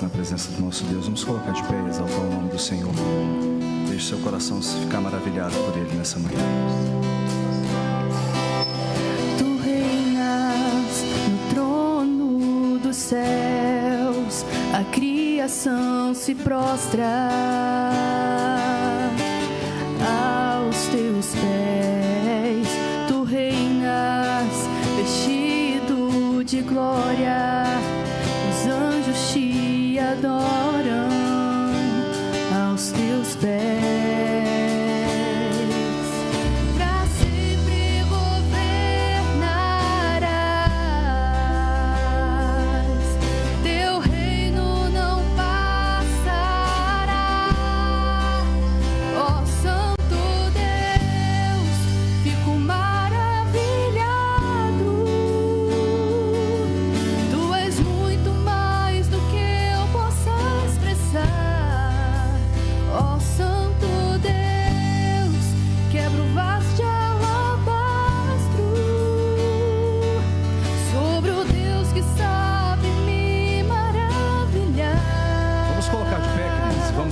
na presença do nosso Deus. Vamos colocar de pé e exaltar o nome do Senhor. Deixe seu coração ficar maravilhado por Ele nessa manhã. Tu reinas no trono dos céus, a criação se prostra aos teus pés. Tu reinas vestido de glória, os anjos te adoram aos teus pés.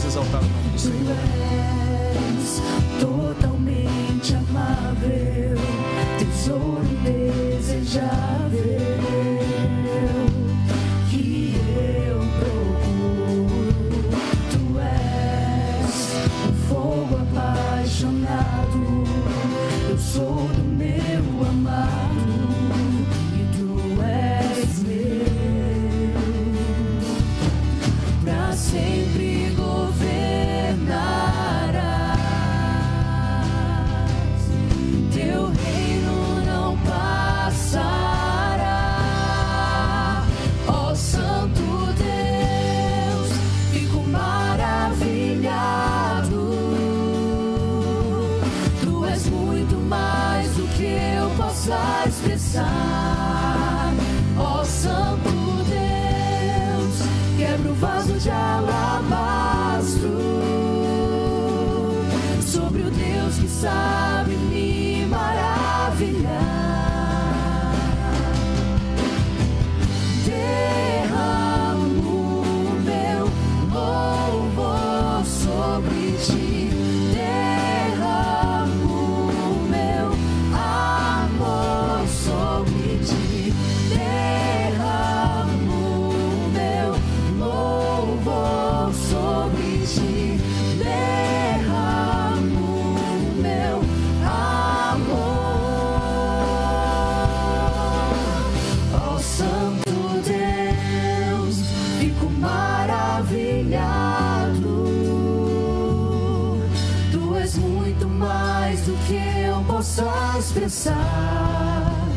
Exaltar o nome do Senhor. Tu és totalmente amável, tesouro desejável, que eu procuro. Tu és um fogo apaixonado, eu sou do meu amado e tu és meu, pra sempre. Expressar, ó Santo Deus, quebra o vaso de alabastro sobre o Deus que sabe me maravilhar. Derramo meu louvor sobre ti. Possa expressar,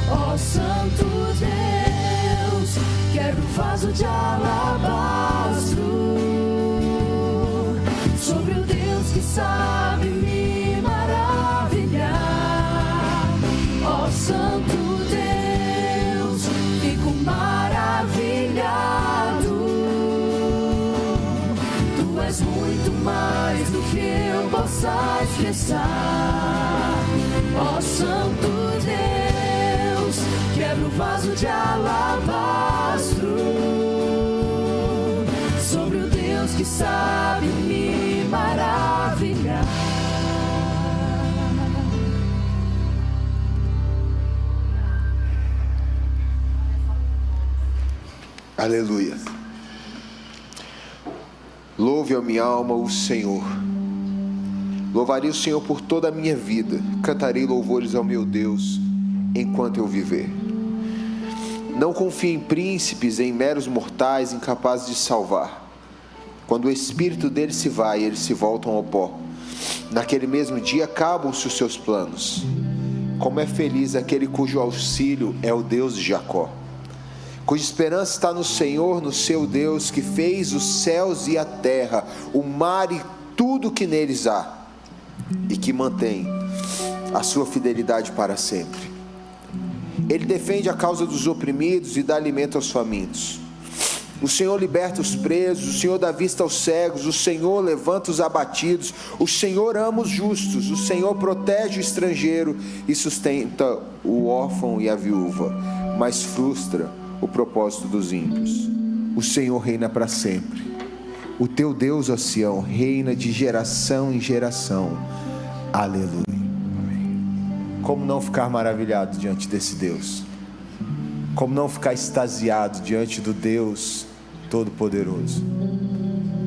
ó Santo Deus, quebra o vaso de alabastro sobre o Deus que sabe me maravilhar. Ó Santo Deus, fico maravilhado. Tu és muito mais do que eu possa expressar. Ó Santo Deus, quebra o vaso de alabastro sobre o Deus que sabe me maravilhar. Aleluia. Louve a minha alma o Senhor. Louvarei o Senhor por toda a minha vida, cantarei louvores ao meu Deus enquanto eu viver. Não confie em príncipes, em meros mortais incapazes de salvar. Quando o espírito deles se vai, eles se voltam ao pó. Naquele mesmo dia acabam-se os seus planos. Como é feliz aquele cujo auxílio é o Deus de Jacó, cuja esperança está no Senhor, no seu Deus, que fez os céus e a terra, o mar e tudo que neles há, e que mantém a sua fidelidade para sempre. Ele defende a causa dos oprimidos e dá alimento aos famintos. O Senhor liberta os presos, o Senhor dá vista aos cegos, o Senhor levanta os abatidos, o Senhor ama os justos, o Senhor protege o estrangeiro e sustenta o órfão e a viúva, mas frustra o propósito dos ímpios. O Senhor reina para sempre. O teu Deus, ó Sião, reina de geração em geração. Aleluia. Como não ficar maravilhado diante desse Deus? Como não ficar extasiado diante do Deus Todo-Poderoso?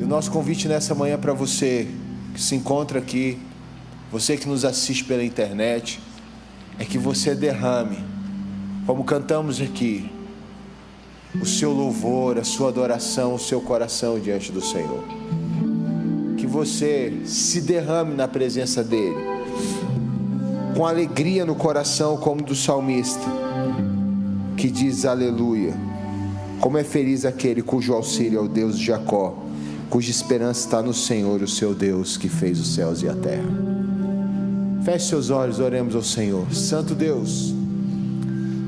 E o nosso convite nessa manhã para você que se encontra aqui, você que nos assiste pela internet, é que você derrame, como cantamos aqui, o seu louvor, a sua adoração, o seu coração diante do Senhor. Que você se derrame na presença dEle, com alegria no coração, como do salmista, que diz aleluia. Como é feliz aquele cujo auxílio é o Deus de Jacó, cuja esperança está no Senhor, o seu Deus, que fez os céus e a terra. Feche seus olhos, oremos ao Senhor. Santo Deus,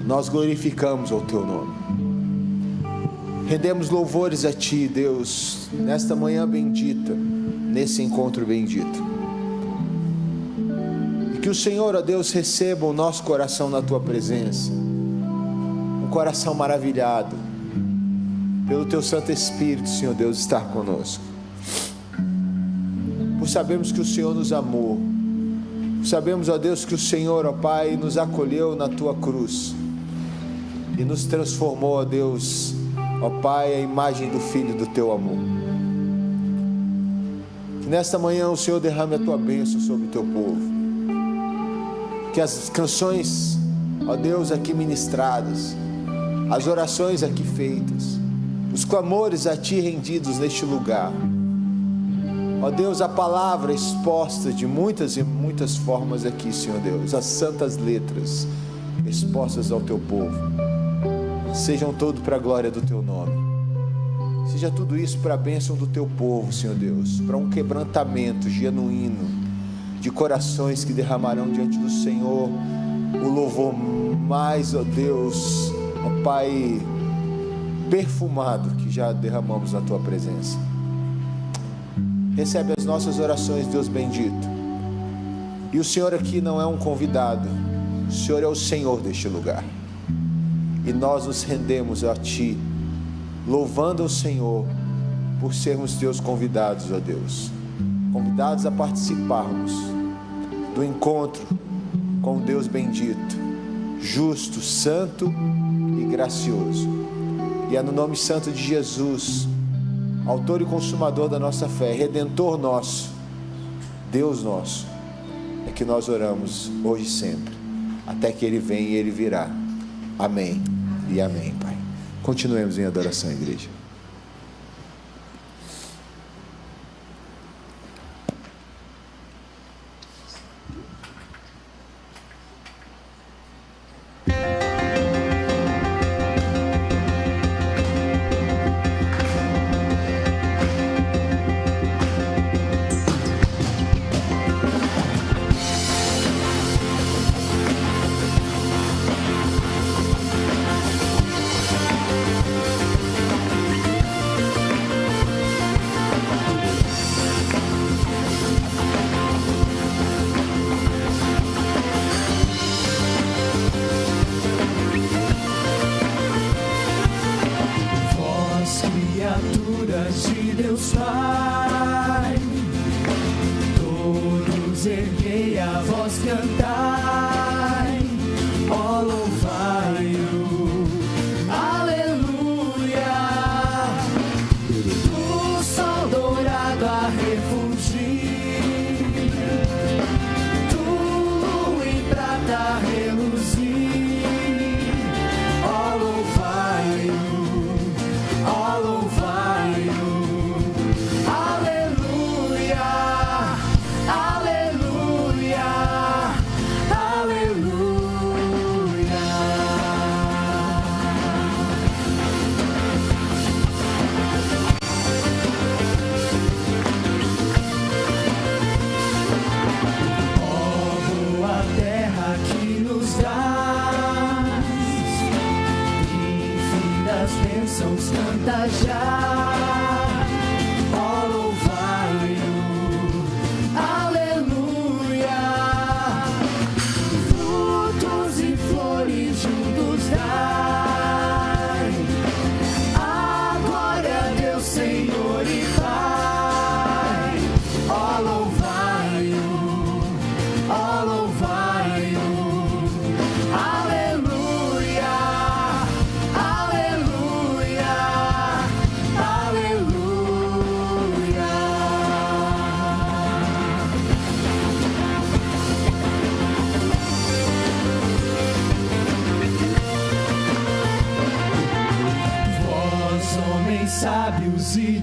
nós glorificamos o teu nome. Rendemos louvores a Ti, Deus, nesta manhã bendita, nesse encontro bendito. E que o Senhor, ó Deus, receba o nosso coração na Tua presença. Um coração maravilhado pelo Teu Santo Espírito, Senhor Deus, estar conosco. Por sabermos que o Senhor nos amou. Por sabemos, ó Deus, que o Senhor, ó Pai, nos acolheu na Tua cruz. E nos transformou, ó Deus, ó Pai, a imagem do Filho do Teu amor. Que nesta manhã o Senhor derrame a Tua bênção sobre o Teu povo. Que as canções, ó Deus, aqui ministradas, as orações aqui feitas, os clamores a Ti rendidos neste lugar, ó Deus, a palavra exposta de muitas e muitas formas aqui, Senhor Deus, as santas letras expostas ao Teu povo, sejam todo para a glória do Teu nome. Seja tudo isso para a bênção do Teu povo, Senhor Deus, para um quebrantamento genuíno de corações que derramarão diante do Senhor o louvor mais, ó Deus, ó Pai, perfumado que já derramamos na Tua presença. Recebe as nossas orações, Deus bendito. E o Senhor aqui não é um convidado, o Senhor é o Senhor deste lugar. E nós nos rendemos a Ti, louvando ao Senhor por sermos Teus convidados, ó Deus. Convidados a participarmos do encontro com o Deus bendito, justo, santo e gracioso. E é no nome santo de Jesus, autor e consumador da nossa fé, redentor nosso, Deus nosso, é que nós oramos hoje e sempre, até que Ele venha e Ele virá. Amém e amém, Pai. Continuemos em adoração, igreja. Aleluia,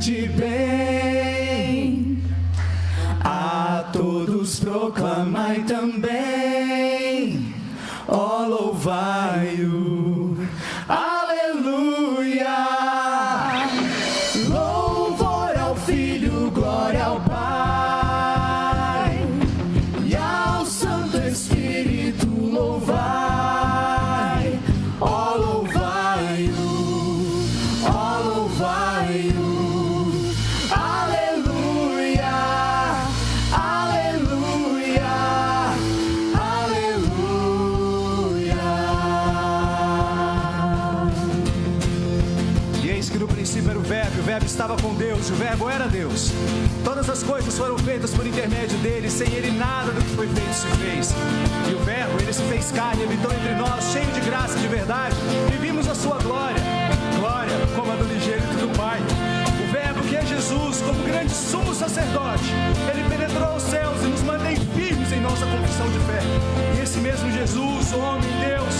de bem. A todos proclamai também, ó louvai-o, aleluia. Louvor ao Filho, glória ao Pai, e ao Santo Espírito louvai, ó louvai-o, ó louvai-o. Era o Verbo estava com Deus, e o Verbo era Deus. Todas as coisas foram feitas por intermédio dele, sem ele nada do que foi feito se fez. E o Verbo, ele se fez carne, habitou entre nós, cheio de graça e de verdade, e vimos a sua glória, glória como a do unigênito do Pai. O Verbo, que é Jesus, como grande sumo sacerdote, ele penetrou os céus e nos mantém firmes em nossa confissão de fé. E esse mesmo Jesus, homem, Deus,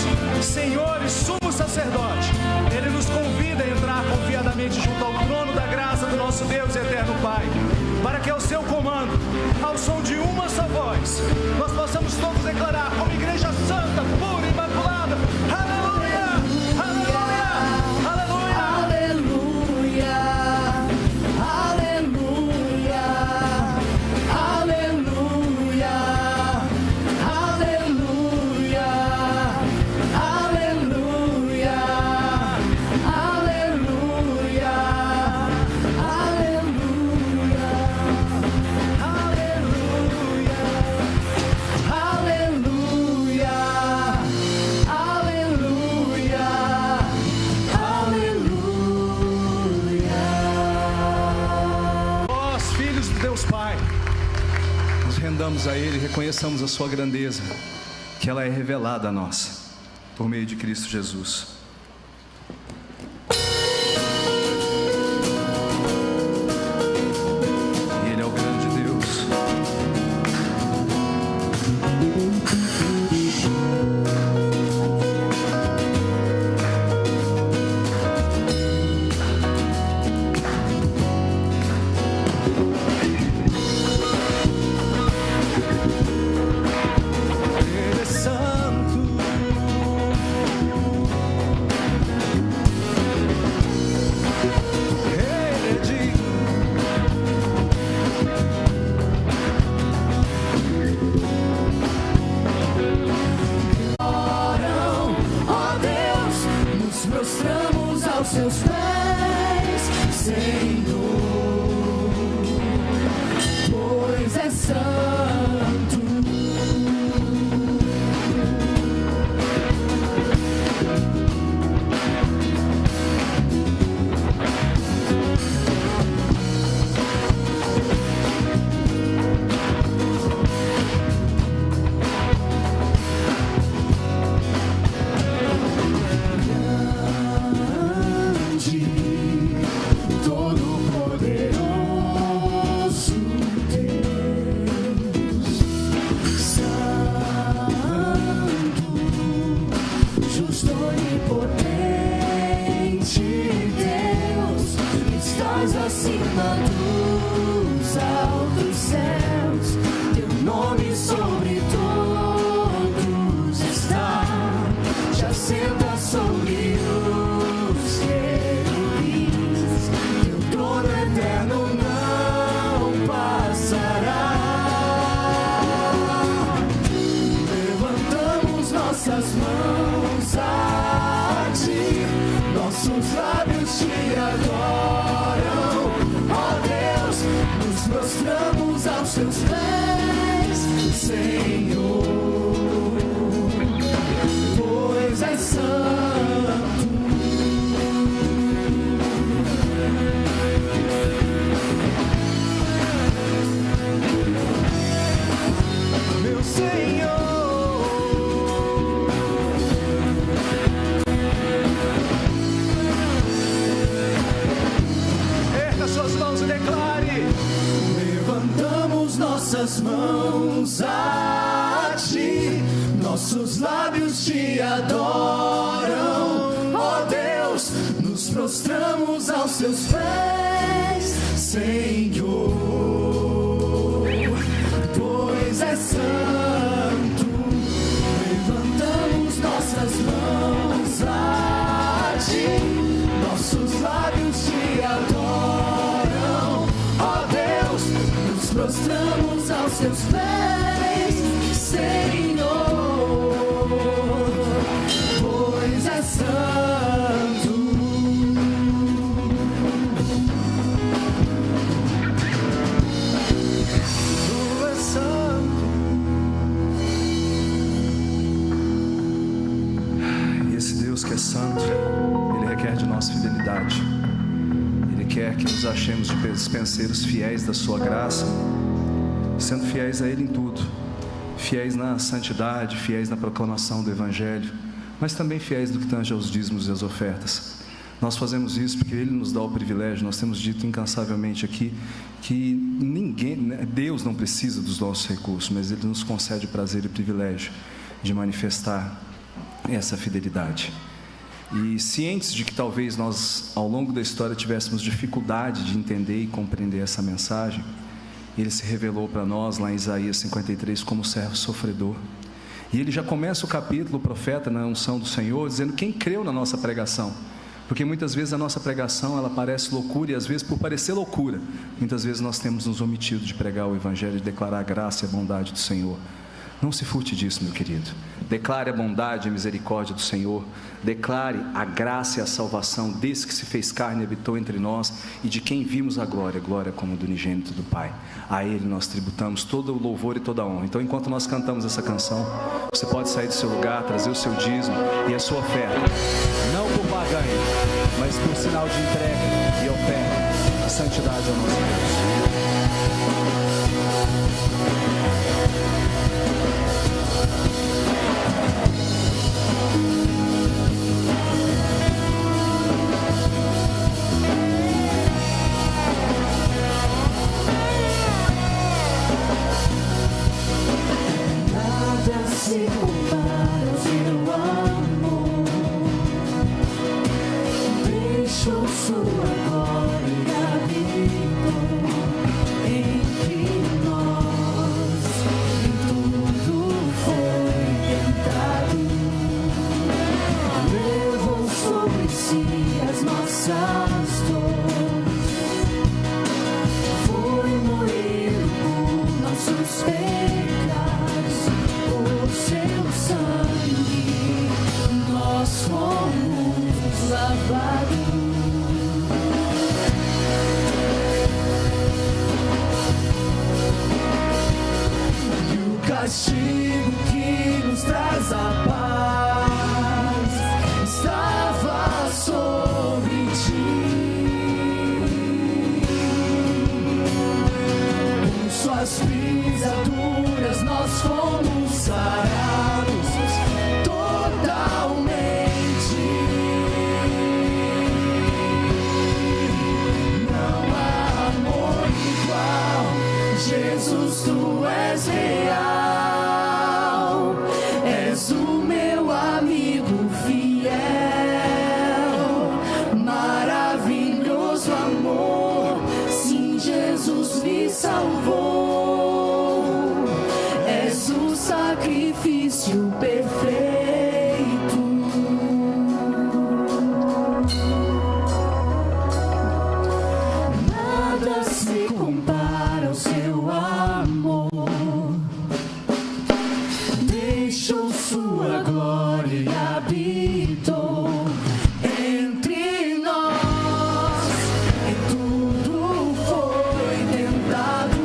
Senhor e sumo sacerdote, ele nos convida a entrar confiadamente junto ao trono da graça do nosso Deus e eterno Pai, para que ao seu comando, ao som de uma só voz, nós possamos todos declarar como igreja santa, pura e imaculada: aleluia, aleluia, aleluia, aleluia, aleluia, aleluia, aleluia, aleluia, aleluia, Deus Pai, nos rendamos a Ele, reconheçamos a sua grandeza, que ela é revelada a nós, por meio de Cristo Jesus. E Ele é o grande Deus. Seus pés, Senhor, pois é santo. Acima dos altos céus, teu nome sobre todos está, já senta sobre os querubins, teu trono eterno não passará. Levantamos nossas mãos a ti, nossos lábios te adoram. Nos prostramos aos seus pés, Senhor, pois és santo. Meu Senhor, erga suas mãos e declare: levantamos nossas mãos a ti, nossos lábios te adoram, ó Deus, nos prostramos aos seus pés, Senhor, pois é santo. Levantamos nossas mãos a Ti, nossos lábios Te adoram, ó Deus, nos prostramos aos Teus pés, Senhor, pois é santo. Tu és santo. E esse Deus que é santo, Ele requer de nós fidelidade. Ele quer que nos achemos de dispenseiros fiéis da Sua graça, sendo fiéis a Ele em tudo, fiéis na santidade, fiéis na proclamação do Evangelho, mas também fiéis do que tange aos dízimos e às ofertas. Nós fazemos isso porque Ele nos dá o privilégio. Nós temos dito incansavelmente aqui que Deus não precisa dos nossos recursos, mas Ele nos concede o prazer e o privilégio de manifestar essa fidelidade. E cientes de que talvez nós, ao longo da história, tivéssemos dificuldade de entender e compreender essa mensagem, Ele se revelou para nós lá em Isaías 53 como servo sofredor. E ele já começa o capítulo, o profeta, na unção do Senhor, dizendo quem creu na nossa pregação. Porque muitas vezes a nossa pregação, ela parece loucura, e às vezes por parecer loucura, muitas vezes nós temos nos omitido de pregar o Evangelho, de declarar a graça e a bondade do Senhor. Não se furte disso, meu querido. Declare a bondade e a misericórdia do Senhor. Declare a graça e a salvação desse que se fez carne e habitou entre nós, e de quem vimos a glória como do unigênito do Pai. A Ele nós tributamos todo o louvor e toda a honra. Então, enquanto nós cantamos essa canção, você pode sair do seu lugar, trazer o seu dízimo e a sua oferta, não por barganha, mas por sinal de entrega e oferta. A santidade ao nosso Deus. Se compara ao Seu amor, deixou Sua glória habitou entre nós, em tudo foi tentado, levou sobre si as nossas dores, foi moído por nossos pecados. Seu sangue, nós fomos lavados. E o castigo que nos traz a paz estava sobre Ti. Com Suas pisaduras nós fomos sarados totalmente. Não há amor igual, Jesus, Tu és real, és o meu amigo fiel, maravilhoso amor, sim, Jesus me salvou. Sacrifício perfeito. Nada se compara ao Seu amor. Deixou Sua glória e habitou entre nós. Em tudo foi tentado,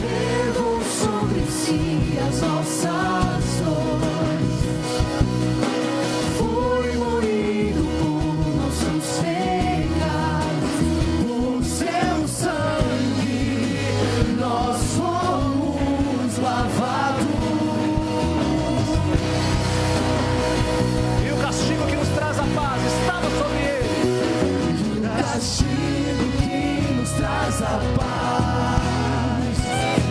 levou sobre si as nossas dores, foi moído por nossos pecados, por Seu sangue nós fomos lavados. E o castigo que nos traz a paz estava sobre Ele. O castigo que nos traz a paz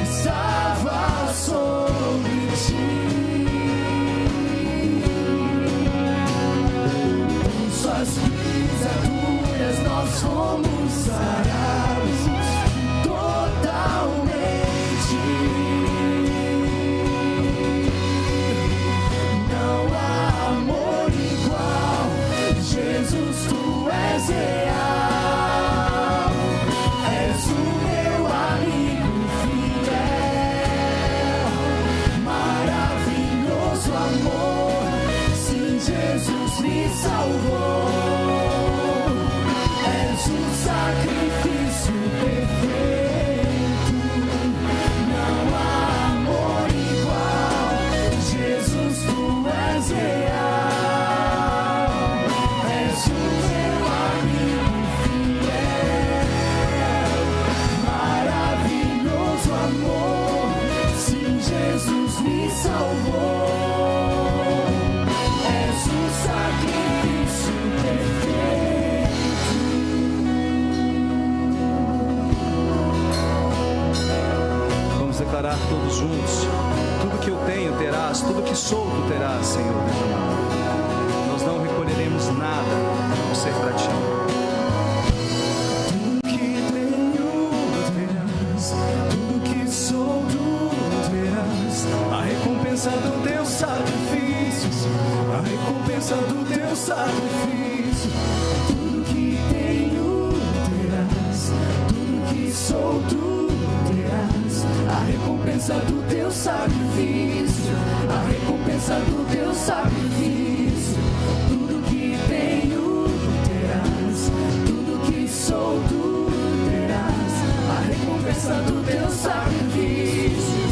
estava sobre Ti. Com Suas pisaduras nós fomos Todos juntos, tudo que eu tenho terás, tudo que sou tu terás, Senhor Deus amado. Nós não recolheremos nada a não ser para ti. Tudo que tenho terás, tudo que sou tu terás, a recompensa do teu sacrifício, a recompensa do teu sacrifício. Tudo que tenho terás, tudo que sou tu terás, a recompensa do teu sacrifício, a recompensa do teu sacrifício. Tudo que tenho terás, tudo que sou tu terás, a recompensa do teu sacrifício.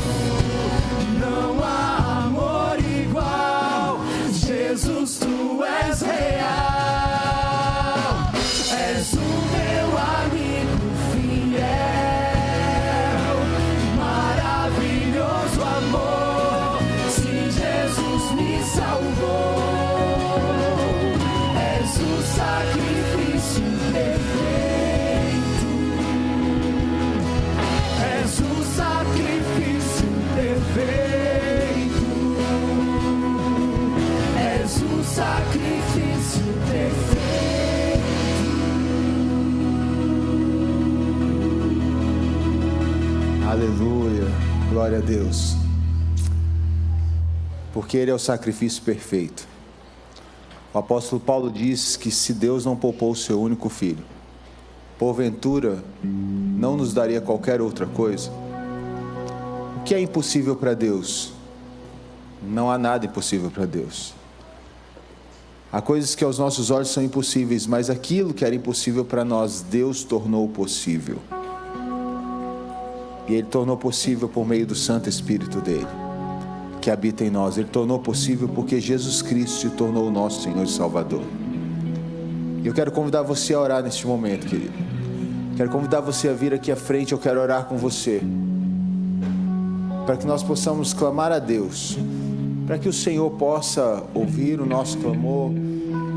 Não há amor igual, Jesus, tu és real, és o meu amigo fiel. Aleluia, glória a Deus, porque Ele é o sacrifício perfeito. O apóstolo Paulo diz que se Deus não poupou o seu único filho, porventura não nos daria qualquer outra coisa. O que é impossível para Deus? Não há nada impossível para Deus. Há coisas que aos nossos olhos são impossíveis, mas aquilo que era impossível para nós, Deus tornou possível. E Ele tornou possível por meio do Santo Espírito dEle, que habita em nós. Ele tornou possível porque Jesus Cristo se tornou o nosso Senhor e Salvador. E eu quero convidar você a orar neste momento, querido. Quero convidar você a vir aqui à frente. Eu quero orar com você, para que nós possamos clamar a Deus, para que o Senhor possa ouvir o nosso clamor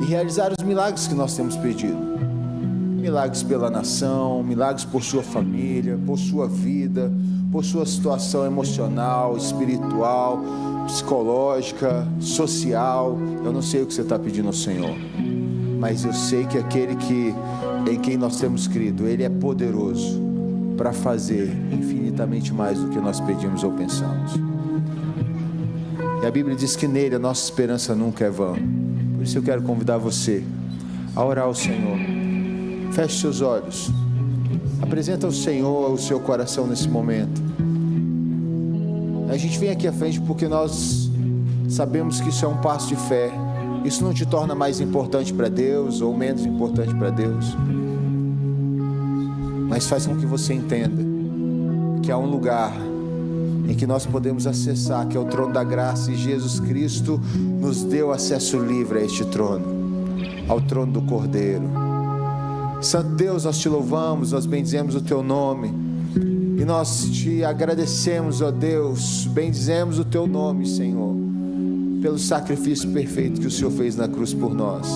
e realizar os milagres que nós temos pedido. Milagres pela nação, milagres por sua família, por sua vida, por sua situação emocional, espiritual, psicológica, social. Eu não sei o que você está pedindo ao Senhor, mas eu sei que aquele em quem nós temos crido, Ele é poderoso para fazer infinitamente mais do que nós pedimos ou pensamos. E a Bíblia diz que nele a nossa esperança nunca é vã. Por isso eu quero convidar você a orar ao Senhor. Feche seus olhos, apresenta ao Senhor o seu coração nesse momento. A gente vem aqui à frente porque nós sabemos que isso é um passo de fé. Isso não te torna mais importante para Deus ou menos importante para Deus, mas faz com que você entenda que há um lugar em que nós podemos acessar, que é o trono da graça, e Jesus Cristo nos deu acesso livre a este trono, ao trono do Cordeiro. Santo Deus, nós te louvamos, nós bendizemos o teu nome, e nós te agradecemos, ó Deus, bendizemos o teu nome, Senhor, pelo sacrifício perfeito que o Senhor fez na cruz por nós.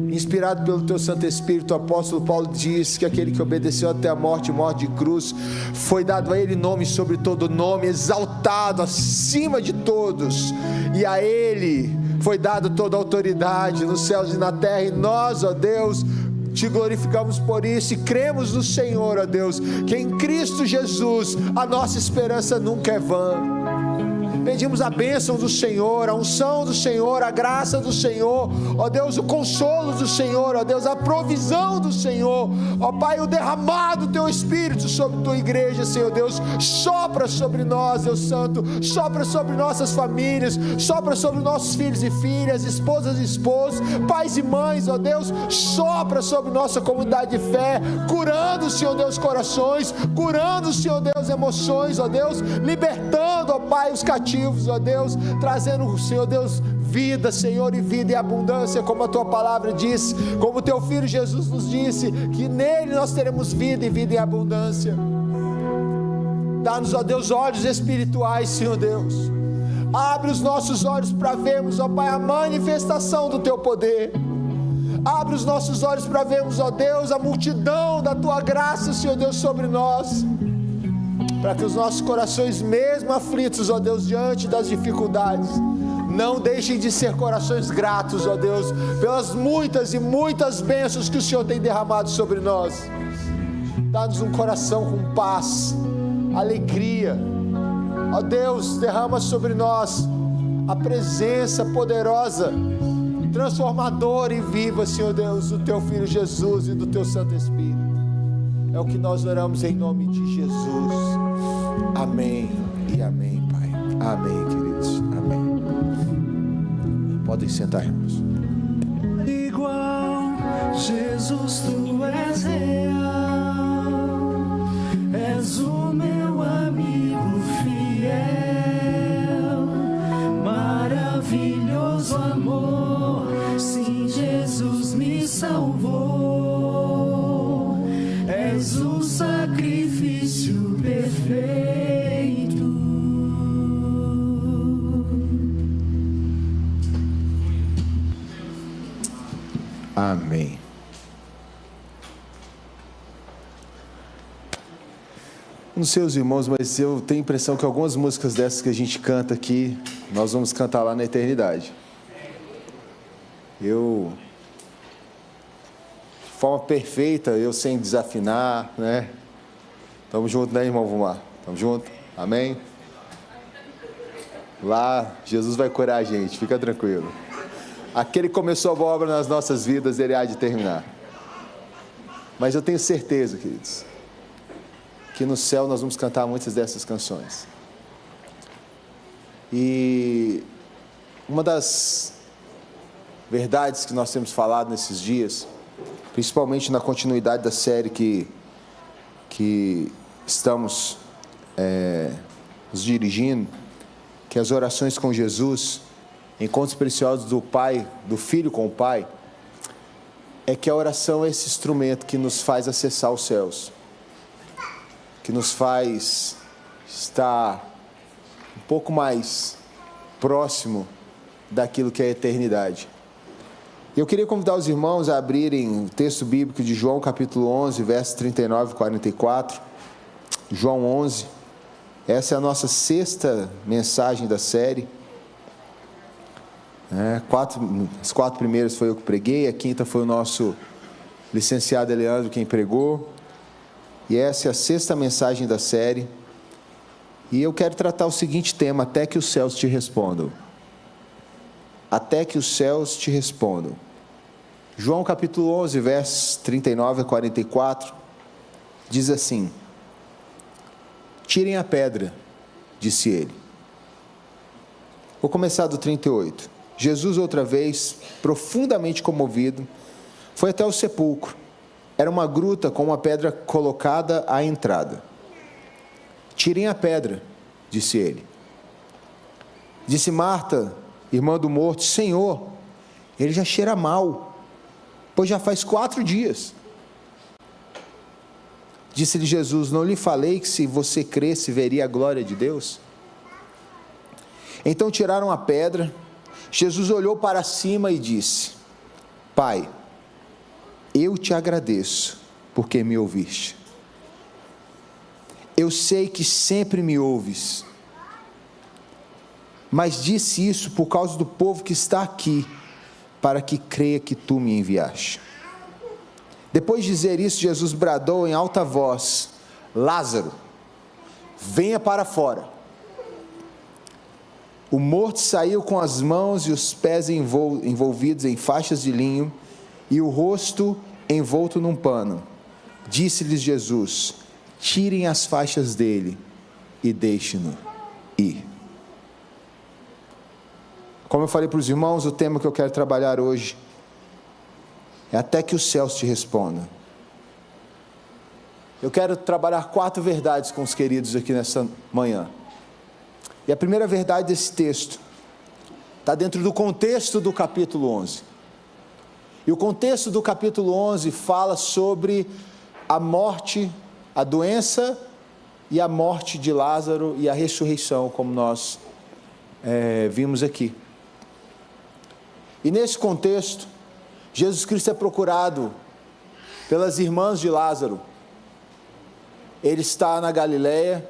Inspirado pelo teu Santo Espírito, o apóstolo Paulo diz que aquele que obedeceu até a morte de cruz, foi dado a ele nome sobre todo nome, exaltado acima de todos, e a ele foi dado toda a autoridade nos céus e na terra. E nós, ó Deus, Te glorificamos por isso e cremos no Senhor, ó Deus, que em Cristo Jesus a nossa esperança nunca é vã. Pedimos a bênção do Senhor, a unção do Senhor, a graça do Senhor, ó Deus, o consolo do Senhor, ó Deus, a provisão do Senhor, ó Pai, o derramado do Teu Espírito sobre Tua igreja, Senhor Deus. Sopra sobre nós, Deus Santo, sopra sobre nossas famílias, sopra sobre nossos filhos e filhas, esposas e esposos, pais e mães, ó Deus, sopra sobre nossa comunidade de fé, curando, Senhor Deus, corações, curando, Senhor Deus, emoções, ó Deus, libertando, ó Pai, os cativos, ó Deus, trazendo, Senhor Deus, vida, Senhor, e vida em abundância, como a Tua palavra diz, como o Teu Filho Jesus nos disse, que nele nós teremos vida e vida em abundância. Dá-nos, ó Deus, olhos espirituais, Senhor Deus, abre os nossos olhos para vermos, ó Pai, a manifestação do Teu poder. Abre os nossos olhos para vermos, ó Deus, a multidão da Tua graça, Senhor Deus, sobre nós, para que os nossos corações, mesmo aflitos, ó Deus, diante das dificuldades, não deixem de ser corações gratos, ó Deus, pelas muitas e muitas bênçãos que o Senhor tem derramado sobre nós. Dá-nos um coração com paz, alegria, ó Deus, derrama sobre nós a presença poderosa, transformadora e viva, Senhor Deus, do Teu Filho Jesus e do Teu Santo Espírito. É o que nós oramos em nome de Jesus. Amém e amém, Pai. Amém, queridos. Amém. Podem sentar, irmãos. Igual Jesus, Tu és real, és o meu amigo fiel, maravilhoso amor, sim, Jesus me salvou, és o sacrifício perfeito. Amém. Não sei os irmãos, mas eu tenho a impressão que algumas músicas dessas que a gente canta aqui, nós vamos cantar lá na eternidade. De forma perfeita, eu sem desafinar, né? Tamo junto, né, irmão Vumar? Tamo junto, amém? Lá, Jesus vai curar a gente, fica tranquilo. Aquele que começou a boa obra nas nossas vidas, Ele há de terminar. Mas eu tenho certeza, queridos, que no céu nós vamos cantar muitas dessas canções. E uma das verdades que nós temos falado nesses dias, principalmente na continuidade da série que estamos nos dirigindo, que é as orações com Jesus, encontros preciosos do Pai, do Filho com o Pai, é que a oração é esse instrumento que nos faz acessar os céus, que nos faz estar um pouco mais próximo daquilo que é a eternidade. E eu queria convidar os irmãos a abrirem o texto bíblico de João capítulo 11, versos 39 e 44. João 11, essa é a nossa sexta mensagem da série. As 4 primeiras foi eu que preguei, a quinta foi o nosso licenciado Leandro quem pregou, e essa é a sexta mensagem da série, e eu quero tratar o seguinte tema: até que os céus te respondam. Até que os céus te respondam. João capítulo 11, versos 39 a 44, diz assim: tirem a pedra, disse ele. Vou começar do 38. Jesus, outra vez, profundamente comovido, foi até o sepulcro. Era uma gruta com uma pedra colocada à entrada. Tirem a pedra, disse ele. Disse Marta, irmã do morto: Senhor, ele já cheira mal, pois já faz 4 dias. Disse-lhe Jesus: não lhe falei que se você cresce veria a glória de Deus? Então tiraram a pedra. Jesus olhou para cima e disse: Pai, eu te agradeço porque me ouviste. Eu sei que sempre me ouves, mas disse isso por causa do povo que está aqui, para que creia que tu me enviaste. Depois de dizer isso, Jesus bradou em alta voz: Lázaro, venha para fora. O morto saiu com as mãos e os pés envolvidos em faixas de linho e o rosto envolto num pano. Disse-lhes Jesus: tirem as faixas dele e deixem-no ir. Como eu falei para os irmãos, o tema que eu quero trabalhar hoje é até que os céus te respondam. Eu quero trabalhar 4 verdades com os queridos aqui nessa manhã. E a primeira verdade desse texto está dentro do contexto do capítulo 11. E o contexto do capítulo 11 fala sobre a morte, a doença e a morte de Lázaro e a ressurreição, como nós vimos aqui. E nesse contexto, Jesus Cristo é procurado pelas irmãs de Lázaro. Ele está na Galileia,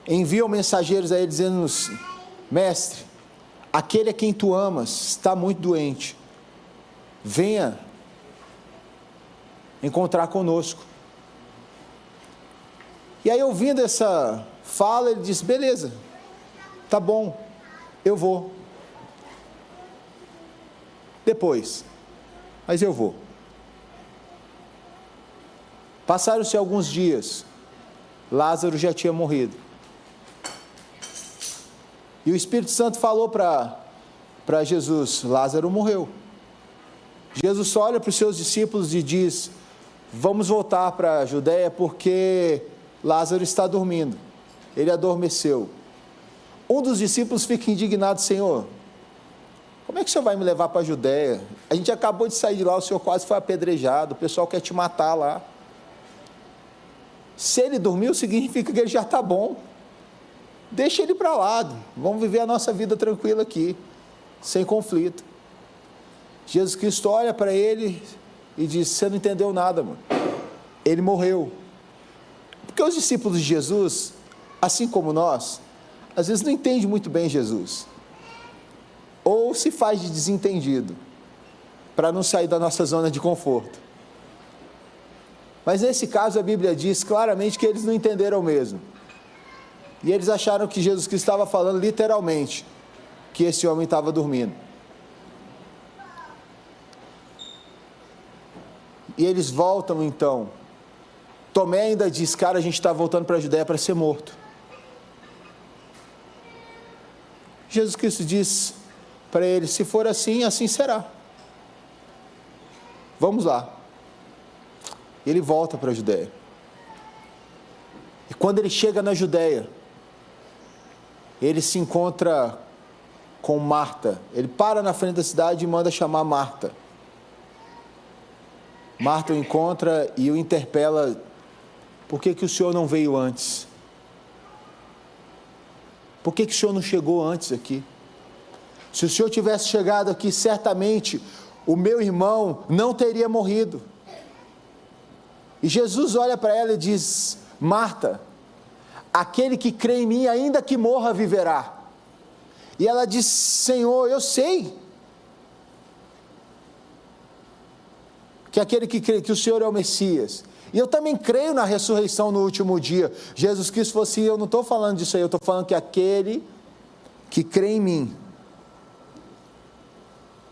enviam mensageiros a ele dizendo: mestre, aquele a quem tu amas está muito doente, venha encontrar conosco. E aí, ouvindo essa fala, ele diz: beleza, tá bom, eu vou. Depois, mas eu vou. Passaram-se alguns dias, Lázaro já tinha morrido. E o Espírito Santo falou para Jesus: Lázaro morreu. Jesus só olha para os seus discípulos e diz: vamos voltar para a Judeia, porque Lázaro está dormindo, ele adormeceu. Um dos discípulos fica indignado: Senhor, como é que o Senhor vai me levar para a Judeia? A gente acabou de sair de lá, o Senhor quase foi apedrejado, o pessoal quer te matar lá. Se ele dormiu, significa que ele já está bom. Deixa ele para lá, vamos viver a nossa vida tranquila aqui, sem conflito. Jesus Cristo olha para ele e diz: você não entendeu nada, mano. Ele morreu. Porque os discípulos de Jesus, assim como nós, às vezes não entendem muito bem Jesus, ou se faz de desentendido, para não sair da nossa zona de conforto. Mas nesse caso a Bíblia diz claramente que eles não entenderam mesmo, e eles acharam que Jesus Cristo estava falando literalmente, que esse homem estava dormindo. E eles voltam então. Tomé ainda diz: cara, a gente está voltando para a Judeia para ser morto. Jesus Cristo diz para ele: se for assim, assim será. Vamos lá. Ele volta para a Judeia. E quando ele chega na Judeia, ele se encontra com Marta. Ele para na frente da cidade e manda chamar Marta. Marta o encontra e o interpela: por que o senhor não veio antes? Por que o senhor não chegou antes aqui? Se o senhor tivesse chegado aqui, certamente o meu irmão não teria morrido. E Jesus olha para ela e diz: Marta, aquele que crê em mim, ainda que morra, viverá. E ela diz: Senhor, eu sei que aquele que crê que o Senhor é o Messias, e eu também creio na ressurreição no último dia. Jesus Cristo falou assim: eu não estou falando disso aí, eu estou falando que aquele que crê em mim,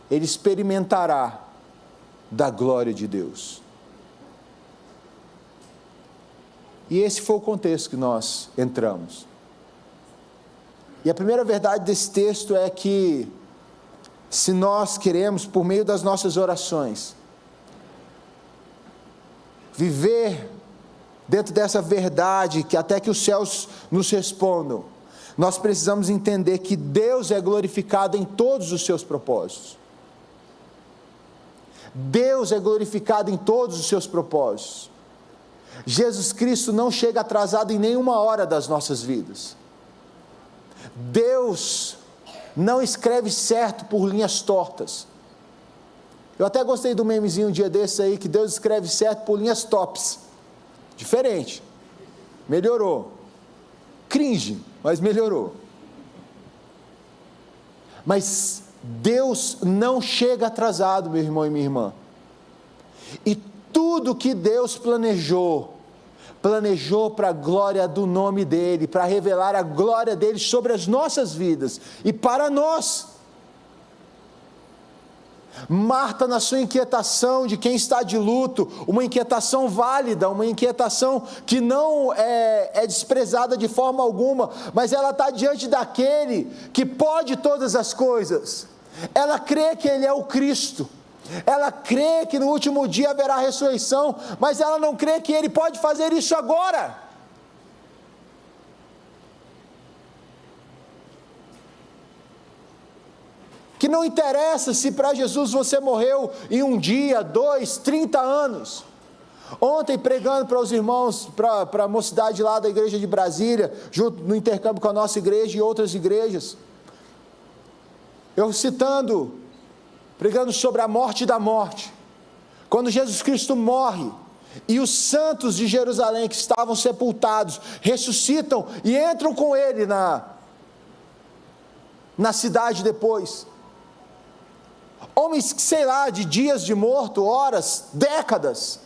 ele experimentará da glória de Deus. E esse foi o contexto que nós entramos. E a primeira verdade desse texto é que, se nós queremos, por meio das nossas orações, viver dentro dessa verdade, que até que os céus nos respondam, nós precisamos entender que Deus é glorificado em todos os seus propósitos. Deus é glorificado em todos os seus propósitos. Jesus Cristo não chega atrasado em nenhuma hora das nossas vidas. Deus não escreve certo por linhas tortas. Eu até gostei do memezinho um dia desse aí, que Deus escreve certo por linhas tops. Diferente. Melhorou. Cringe, mas melhorou. Mas Deus não chega atrasado, meu irmão e minha irmã. E tudo que Deus planejou para a glória do nome dEle, para revelar a glória dEle sobre as nossas vidas e para nós. Marta, na sua inquietação de quem está de luto, uma inquietação válida, uma inquietação que não é desprezada de forma alguma, mas ela está diante daquele que pode todas as coisas. Ela crê que Ele é o Cristo, ela crê que no último dia haverá ressurreição, mas ela não crê que Ele pode fazer isso agora. Que não interessa se para Jesus você morreu em 1 dia, 2, 30 anos. Ontem, pregando para os irmãos, para a mocidade lá da igreja de Brasília, junto no intercâmbio com a nossa igreja e outras igrejas, eu pregando sobre a morte da morte, quando Jesus Cristo morre, e os santos de Jerusalém que estavam sepultados, ressuscitam e entram com Ele na cidade depois. Homens, sei lá, de dias de morto, horas, décadas.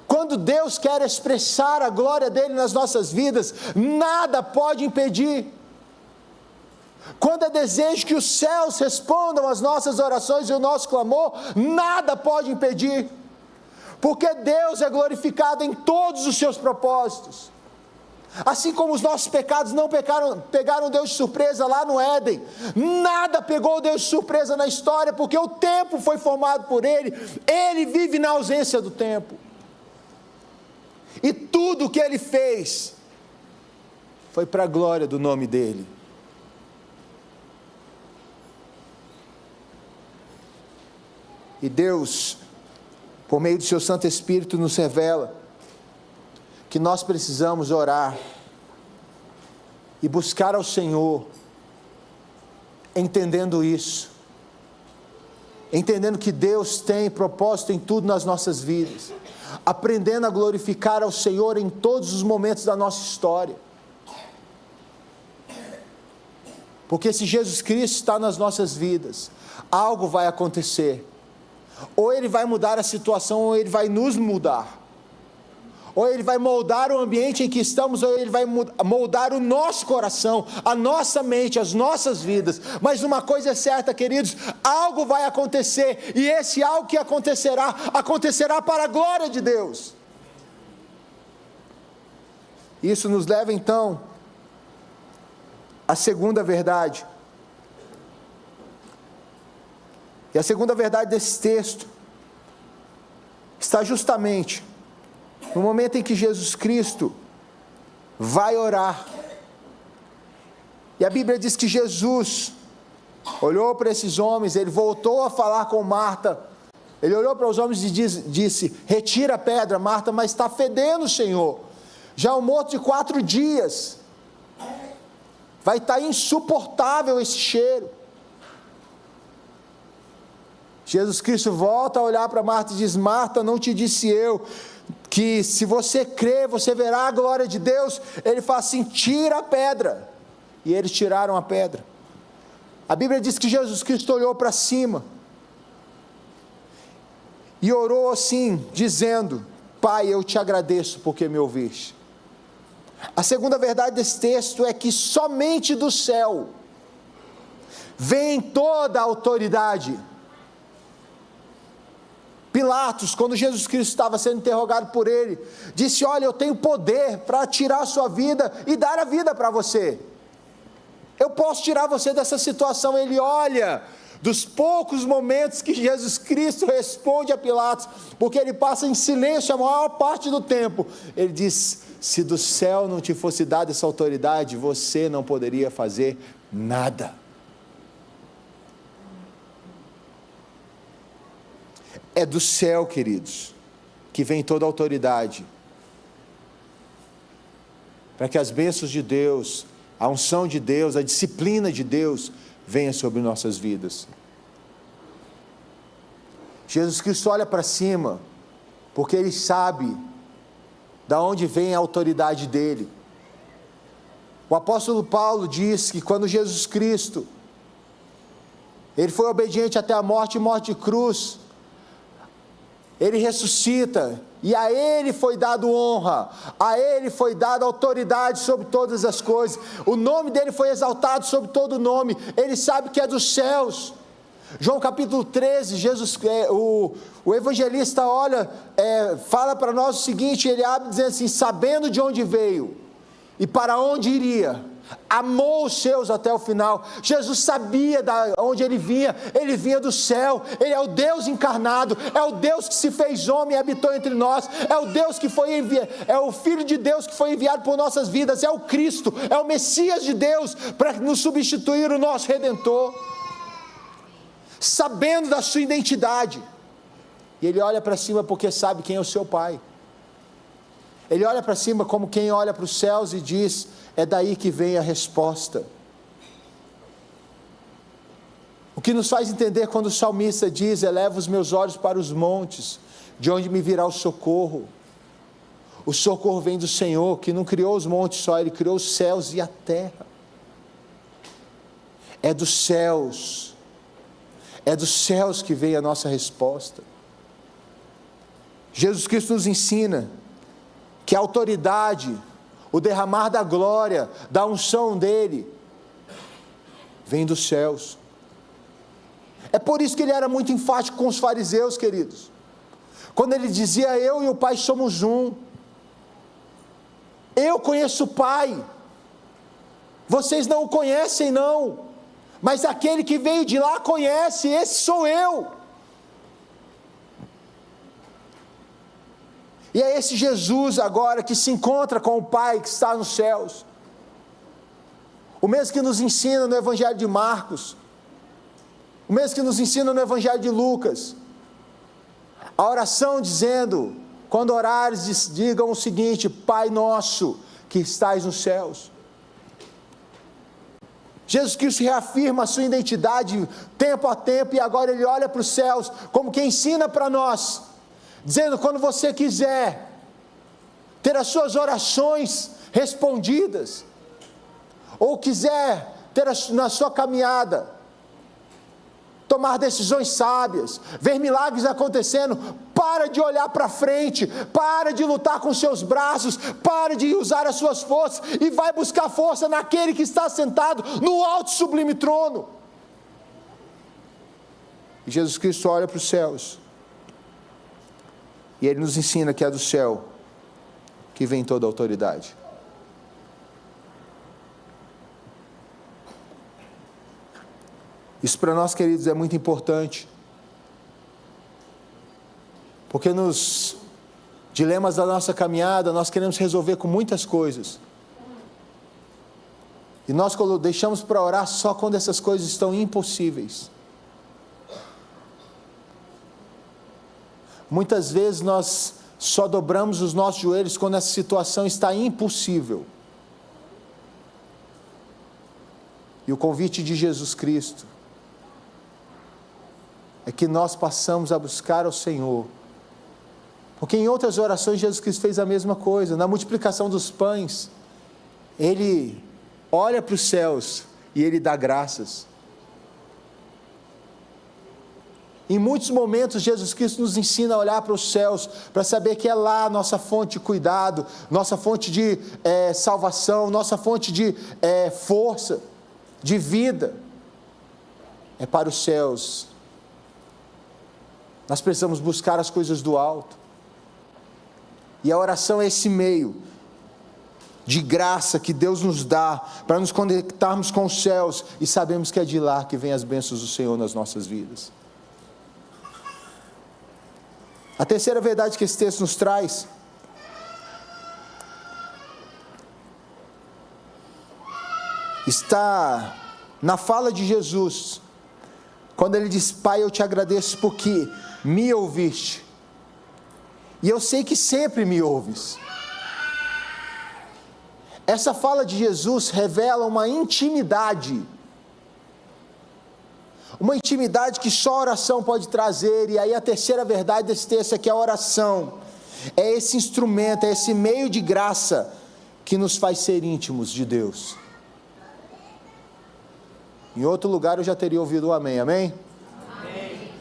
Quando Deus quer expressar a glória dEle nas nossas vidas, nada pode impedir. Quando é desejo que os céus respondam às nossas orações e o nosso clamor, nada pode impedir, porque Deus é glorificado em todos os seus propósitos. Assim como os nossos pecados não pegaram Deus de surpresa lá no Éden, nada pegou Deus de surpresa na história, porque o tempo foi formado por Ele, Ele vive na ausência do tempo, e tudo o que Ele fez, foi para a glória do nome dEle. E Deus, por meio do seu Santo Espírito, nos revela que nós precisamos orar e buscar ao Senhor, entendendo isso, entendendo que Deus tem propósito em tudo nas nossas vidas, aprendendo a glorificar ao Senhor em todos os momentos da nossa história, porque se Jesus Cristo está nas nossas vidas, algo vai acontecer. Ou Ele vai mudar a situação, ou Ele vai nos mudar. Ou Ele vai moldar o ambiente em que estamos, ou Ele vai moldar o nosso coração, a nossa mente, as nossas vidas. Mas uma coisa é certa, queridos, algo vai acontecer, e esse algo que acontecerá para a glória de Deus. Isso nos leva então à segunda verdade. E a segunda verdade desse texto está justamente no momento em que Jesus Cristo vai orar. E a Bíblia diz que Jesus olhou para esses homens, Ele voltou a falar com Marta, Ele olhou para os homens e disse: retira a pedra, Marta, mas está fedendo, Senhor, já é um morto de 4 dias, vai estar insuportável esse cheiro. Jesus Cristo volta a olhar para Marta e diz: Marta, não te disse eu que se você crer, você verá a glória de Deus? Ele fala assim: tira a pedra. E eles tiraram a pedra. A Bíblia diz que Jesus Cristo olhou para cima e orou assim, dizendo: Pai, eu te agradeço porque me ouviste. A segunda verdade desse texto é que somente do céu vem toda a autoridade. Pilatos, quando Jesus Cristo estava sendo interrogado por ele, disse: olha, eu tenho poder para tirar a sua vida e dar a vida para você, eu posso tirar você dessa situação. Ele olha, dos poucos momentos que Jesus Cristo responde a Pilatos, porque ele passa em silêncio a maior parte do tempo, ele diz: se do céu não te fosse dada essa autoridade, você não poderia fazer nada. É do céu, queridos, que vem toda a autoridade, para que as bênçãos de Deus, a unção de Deus, a disciplina de Deus, venha sobre nossas vidas. Jesus Cristo olha para cima, porque Ele sabe da onde vem a autoridade dEle. O apóstolo Paulo diz que quando Jesus Cristo, Ele foi obediente até a morte e morte de cruz, Ele ressuscita, e a Ele foi dado honra, a Ele foi dada autoridade sobre todas as coisas, o nome dEle foi exaltado sobre todo nome, Ele sabe que é dos céus. João capítulo 13, o evangelista fala para nós o seguinte, ele abre dizendo assim, sabendo de onde veio, e para onde iria, amou os seus até o final. Jesus sabia de onde ele vinha do céu, ele é o Deus encarnado, é o Deus que se fez homem e habitou entre nós, é o Deus que foi enviado, é o Filho de Deus que foi enviado por nossas vidas, é o Cristo, é o Messias de Deus, para nos substituir, o nosso Redentor, sabendo da sua identidade, e ele olha para cima porque sabe quem é o seu Pai. Ele olha para cima como quem olha para os céus e diz, é daí que vem a resposta. O que nos faz entender quando o salmista diz, eleva os meus olhos para os montes, de onde me virá o socorro. O socorro vem do Senhor, que não criou os montes só, Ele criou os céus e a terra. É dos céus que vem a nossa resposta. Jesus Cristo nos ensina que a autoridade, o derramar da glória, da unção dEle, vem dos céus. É por isso que Ele era muito enfático com os fariseus, queridos, quando Ele dizia, eu e o Pai somos um, eu conheço o Pai, vocês não o conhecem não, mas aquele que veio de lá conhece, esse sou eu. E é esse Jesus agora que se encontra com o Pai que está nos céus, o mesmo que nos ensina no Evangelho de Marcos, o mesmo que nos ensina no Evangelho de Lucas, a oração dizendo, quando orares, digam o seguinte, Pai nosso que estais nos céus. Jesus Cristo reafirma a sua identidade tempo a tempo, e agora Ele olha para os céus, como quem ensina para nós, dizendo, quando você quiser ter as suas orações respondidas, ou quiser ter na sua caminhada, tomar decisões sábias, ver milagres acontecendo, para de olhar para frente, para de lutar com seus braços, para de usar as suas forças, e vai buscar força naquele que está sentado no alto e sublime trono. E Jesus Cristo olha para os céus, e Ele nos ensina que é do céu que vem toda a autoridade. Isso para nós, queridos, é muito importante, porque nos dilemas da nossa caminhada, nós queremos resolver com muitas coisas, e nós deixamos para orar só quando essas coisas estão impossíveis. Muitas vezes nós só dobramos os nossos joelhos quando essa situação está impossível. E o convite de Jesus Cristo é que nós passamos a buscar ao Senhor, porque em outras orações Jesus Cristo fez a mesma coisa. Na multiplicação dos pães, Ele olha para os céus e Ele dá graças. Em muitos momentos Jesus Cristo nos ensina a olhar para os céus, para saber que é lá a nossa fonte de cuidado, nossa fonte de salvação, nossa fonte de força, de vida, é para os céus. Nós precisamos buscar as coisas do alto, e a oração é esse meio de graça que Deus nos dá, para nos conectarmos com os céus, e sabemos que é de lá que vem as bênçãos do Senhor nas nossas vidas. A terceira verdade que esse texto nos traz está na fala de Jesus, quando Ele diz, Pai, eu te agradeço porque me ouviste, e eu sei que sempre me ouves. Essa fala de Jesus revela uma intimidade que só a oração pode trazer. E aí a terceira verdade desse texto é que a oração é esse instrumento, é esse meio de graça que nos faz ser íntimos de Deus. Em outro lugar eu já teria ouvido o amém, amém? Amém.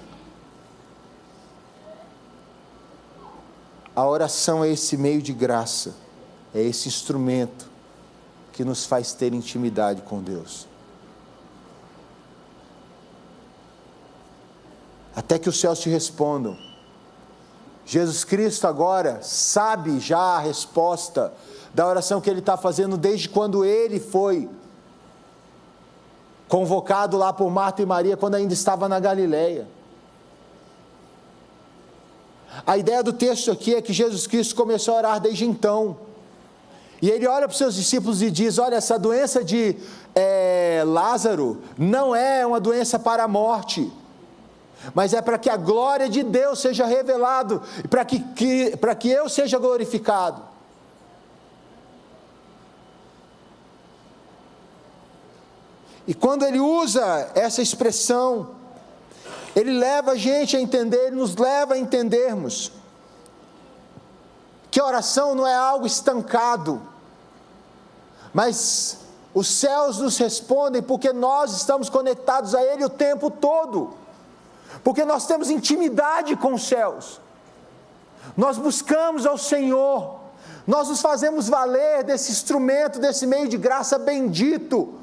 A oração é esse meio de graça, é esse instrumento que nos faz ter intimidade com Deus. Até que os céus te respondam. Jesus Cristo agora sabe já a resposta da oração que Ele está fazendo desde quando Ele foi convocado lá por Marta e Maria, quando ainda estava na Galileia. A ideia do texto aqui é que Jesus Cristo começou a orar desde então. E Ele olha para os seus discípulos e diz: olha, essa doença de Lázaro não é uma doença para a morte, mas é para que a glória de Deus seja revelado, para que eu seja glorificado. E quando Ele usa essa expressão, Ele leva a gente a entender, Ele nos leva a entendermos que a oração não é algo estancado, mas os céus nos respondem porque nós estamos conectados a Ele o tempo todo, porque nós temos intimidade com os céus, nós buscamos ao Senhor, nós nos fazemos valer desse instrumento, desse meio de graça bendito,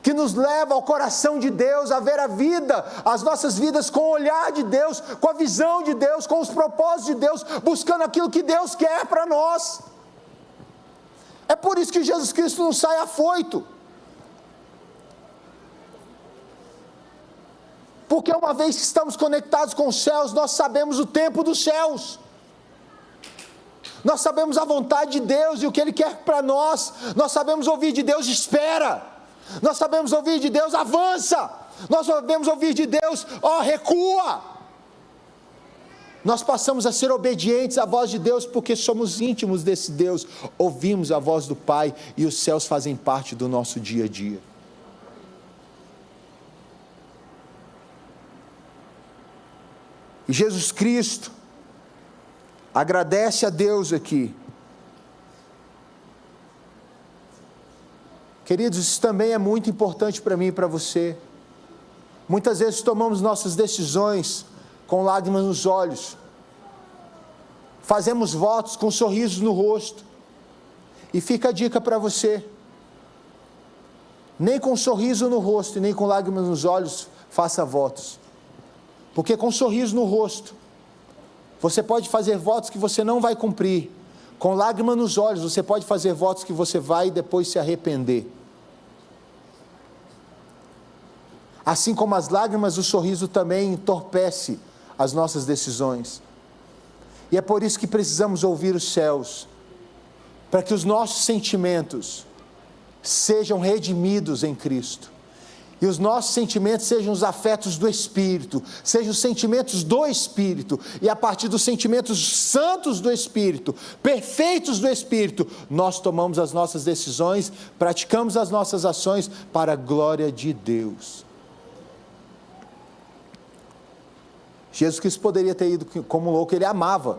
que nos leva ao coração de Deus, a ver a vida, as nossas vidas com o olhar de Deus, com a visão de Deus, com os propósitos de Deus, buscando aquilo que Deus quer para nós. É por isso que Jesus Cristo não sai afoito, porque uma vez que estamos conectados com os céus, nós sabemos o tempo dos céus, nós sabemos a vontade de Deus e o que Ele quer para nós, nós sabemos ouvir de Deus: espera. Nós sabemos ouvir de Deus: avança. Nós sabemos ouvir de Deus: recua. Nós passamos a ser obedientes à voz de Deus porque somos íntimos desse Deus, ouvimos a voz do Pai e os céus fazem parte do nosso dia a dia. E Jesus Cristo agradece a Deus aqui. Queridos, isso também é muito importante para mim e para você. Muitas vezes tomamos nossas decisões com lágrimas nos olhos, fazemos votos com sorrisos no rosto, e fica a dica para você: nem com sorriso no rosto e nem com lágrimas nos olhos faça votos, porque com sorriso no rosto você pode fazer votos que você não vai cumprir, com lágrimas nos olhos você pode fazer votos que você vai depois se arrepender. Assim como as lágrimas, o sorriso também entorpece as nossas decisões. E é por isso que precisamos ouvir os céus, para que os nossos sentimentos sejam redimidos em Cristo. E os nossos sentimentos sejam os afetos do Espírito, sejam os sentimentos do Espírito. E a partir dos sentimentos santos do Espírito, perfeitos do Espírito, nós tomamos as nossas decisões, praticamos as nossas ações para a glória de Deus. Jesus Cristo poderia ter ido como louco, Ele amava.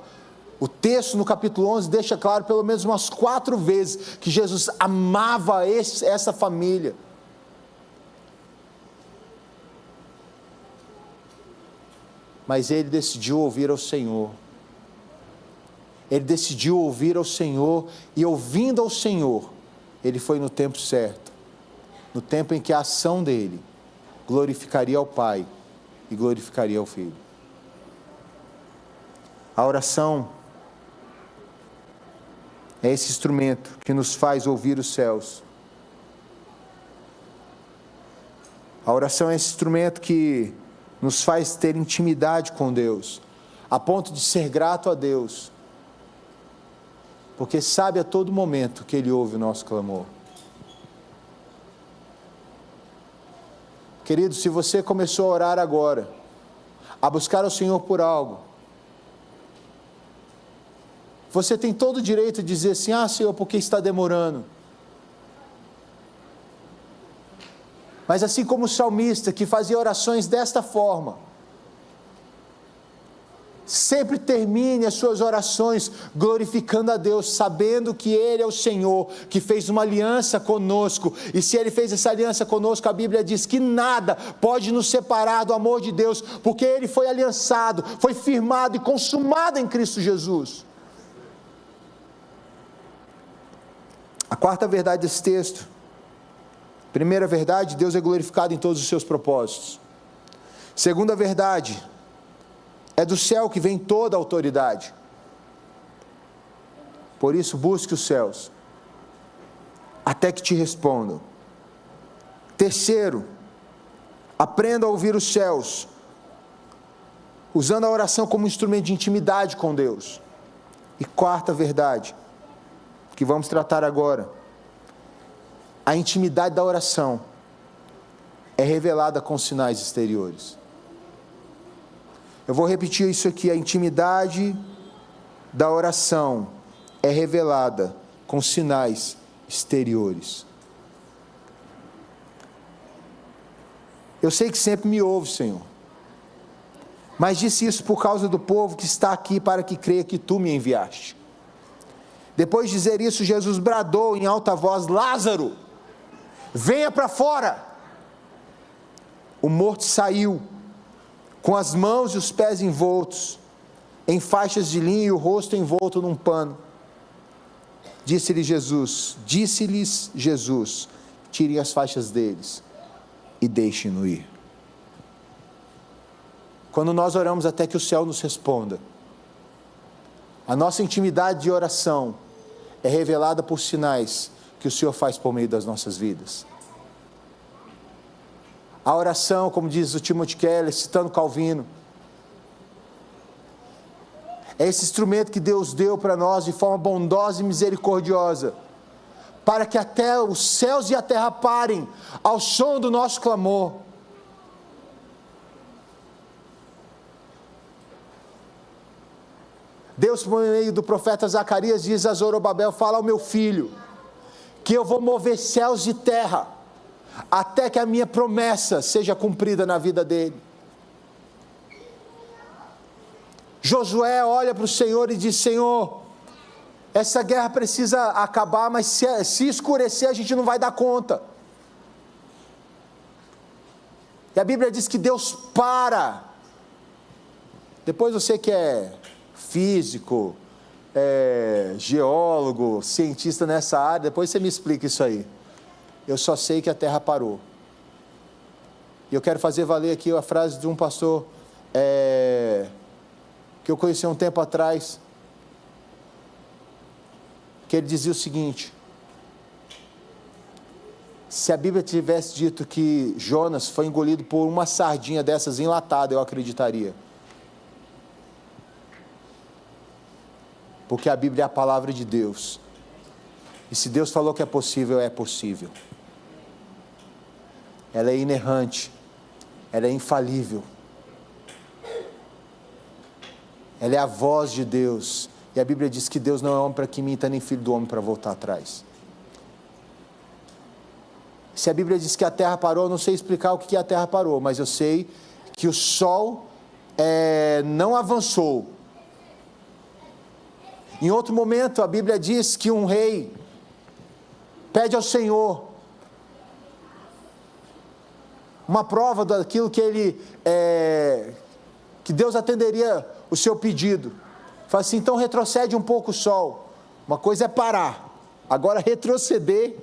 O texto no capítulo 11 deixa claro pelo menos umas 4 vezes que Jesus amava essa família. Mas Ele decidiu ouvir ao Senhor. Ele decidiu ouvir ao Senhor, e ouvindo ao Senhor, Ele foi no tempo certo, no tempo em que a ação dEle glorificaria ao Pai e glorificaria ao Filho. A oração é esse instrumento que nos faz ouvir os céus. A oração é esse instrumento que nos faz ter intimidade com Deus, a ponto de ser grato a Deus, porque sabe a todo momento que Ele ouve o nosso clamor. Querido, se você começou a orar agora, a buscar ao Senhor por algo, você tem todo o direito de dizer assim: Senhor, por que está demorando? Mas assim como o salmista, que fazia orações desta forma, sempre termine as suas orações glorificando a Deus, sabendo que Ele é o Senhor, que fez uma aliança conosco, e se Ele fez essa aliança conosco, a Bíblia diz que nada pode nos separar do amor de Deus, porque Ele foi aliançado, foi firmado e consumado em Cristo Jesus. A quarta verdade desse texto. Primeira verdade, Deus é glorificado em todos os seus propósitos. Segunda verdade, é do céu que vem toda a autoridade. Por isso, busque os céus, até que te respondam. Terceiro, aprenda a ouvir os céus, usando a oração como instrumento de intimidade com Deus. E quarta verdade, que vamos tratar agora, a intimidade da oração é revelada com sinais exteriores. Eu vou repetir isso aqui, a intimidade da oração é revelada com sinais exteriores. Eu sei que sempre me ouve, Senhor, mas disse isso por causa do povo que está aqui para que creia que Tu me enviaste. Depois de dizer isso, Jesus bradou em alta voz: Lázaro, venha para fora. O morto saiu, com as mãos e os pés envoltos em faixas de linho e o rosto envolto num pano. Disse-lhes Jesus, tirem as faixas deles e deixem-no ir. Quando nós oramos até que o céu nos responda, a nossa intimidade de oração é revelada por sinais que o Senhor faz por meio das nossas vidas. A oração, como diz o Timothy Keller, citando Calvino, é esse instrumento que Deus deu para nós de forma bondosa e misericordiosa, para que até os céus e a terra parem ao som do nosso clamor. Deus, por meio do profeta Zacarias, diz a Zorobabel: fala ao meu filho, que eu vou mover céus e terra, até que a minha promessa seja cumprida na vida dele. Josué olha para o Senhor e diz: Senhor, essa guerra precisa acabar, mas se escurecer a gente não vai dar conta. E a Bíblia diz que Deus para. Depois você que é físico, geólogo, cientista nessa área, depois você me explica isso aí. Eu só sei que a terra parou. E eu quero fazer valer aqui a frase de um pastor que eu conheci há um tempo atrás, que ele dizia o seguinte: se a Bíblia tivesse dito que Jonas foi engolido por uma sardinha dessas enlatada, eu acreditaria. Porque a Bíblia é a palavra de Deus. E se Deus falou que é possível, é possível. Ela é inerrante. Ela é infalível. Ela é a voz de Deus. E a Bíblia diz que Deus não é homem para que minta, nem filho do homem para voltar atrás. Se a Bíblia diz que a terra parou, eu não sei explicar o que a terra parou, mas eu sei que o sol não avançou. Em outro momento, a Bíblia diz que um rei pede ao Senhor uma prova daquilo que que Deus atenderia o seu pedido. Fala assim: então retrocede um pouco o sol. Uma coisa é parar, agora retroceder.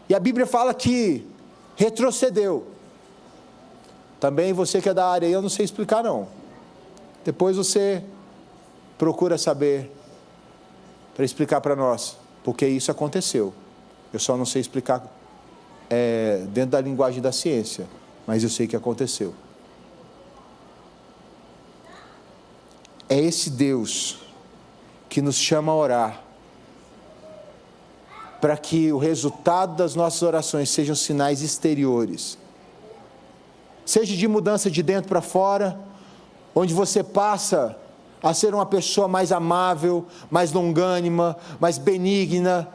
E a Bíblia fala que retrocedeu. Também você que é da área, eu não sei explicar não. Depois você procura saber para explicar para nós, porque isso aconteceu. Eu só não sei explicar dentro da linguagem da ciência, mas eu sei que aconteceu. É esse Deus que nos chama a orar, para que o resultado das nossas orações sejam sinais exteriores, seja de mudança de dentro para fora, onde você passa a ser uma pessoa mais amável, mais longânima, mais benigna,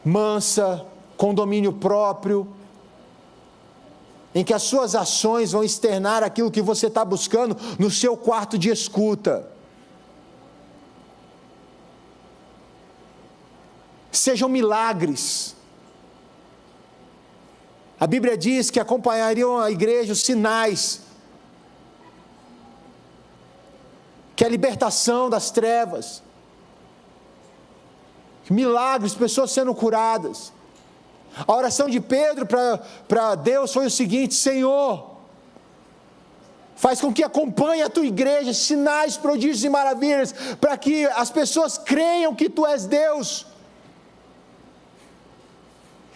mansa, com domínio próprio, em que as suas ações vão externar aquilo que você está buscando no seu quarto de escuta. Sejam milagres. A Bíblia diz que acompanhariam a igreja os sinais, que é a libertação das trevas, milagres, pessoas sendo curadas. A oração de Pedro para Deus foi o seguinte: Senhor, faz com que acompanhe a tua igreja, sinais, prodígios e maravilhas, para que as pessoas creiam que tu és Deus.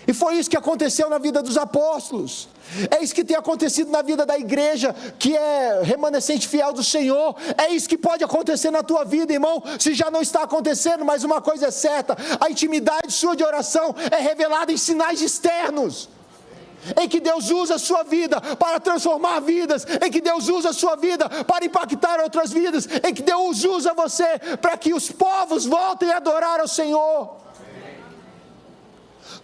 E foi isso que aconteceu na vida dos apóstolos. É isso que tem acontecido na vida da igreja, que é remanescente fiel do Senhor. É isso que pode acontecer na tua vida, irmão, se já não está acontecendo. Mas uma coisa é certa: a intimidade sua de oração é revelada em sinais externos, em que Deus usa a sua vida para transformar vidas, em que Deus usa a sua vida para impactar outras vidas, em que Deus usa você para que os povos voltem a adorar ao Senhor.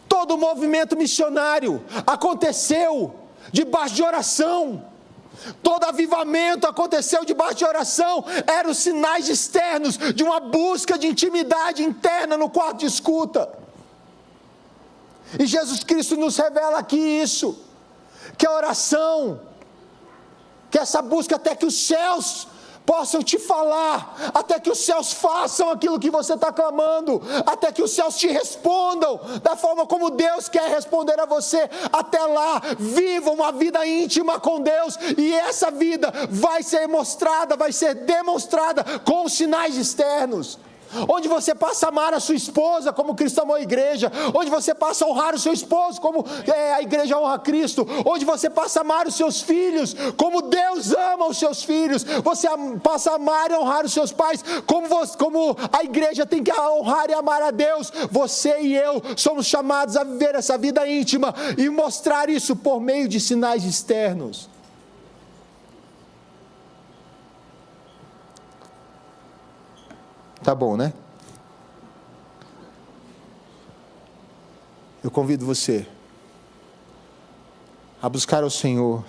Todo o movimento missionário aconteceu debaixo de oração. Todo avivamento aconteceu debaixo de oração. Eram os sinais externos de uma busca de intimidade interna no quarto de escuta. E Jesus Cristo nos revela aqui isso, que a oração, que essa busca até que os céus possam te falar, até que os céus façam aquilo que você está clamando, até que os céus te respondam da forma como Deus quer responder a você. Até lá, viva uma vida íntima com Deus, e essa vida vai ser mostrada, vai ser demonstrada com os sinais externos. Onde você passa a amar a sua esposa como Cristo amou a igreja, onde você passa a honrar o seu esposo como a igreja honra a Cristo, onde você passa a amar os seus filhos como Deus ama os seus filhos, você passa a amar e honrar os seus pais como a igreja tem que honrar e amar a Deus. Você e eu somos chamados a viver essa vida íntima e mostrar isso por meio de sinais externos. Tá bom, né? Eu convido você a buscar ao Senhor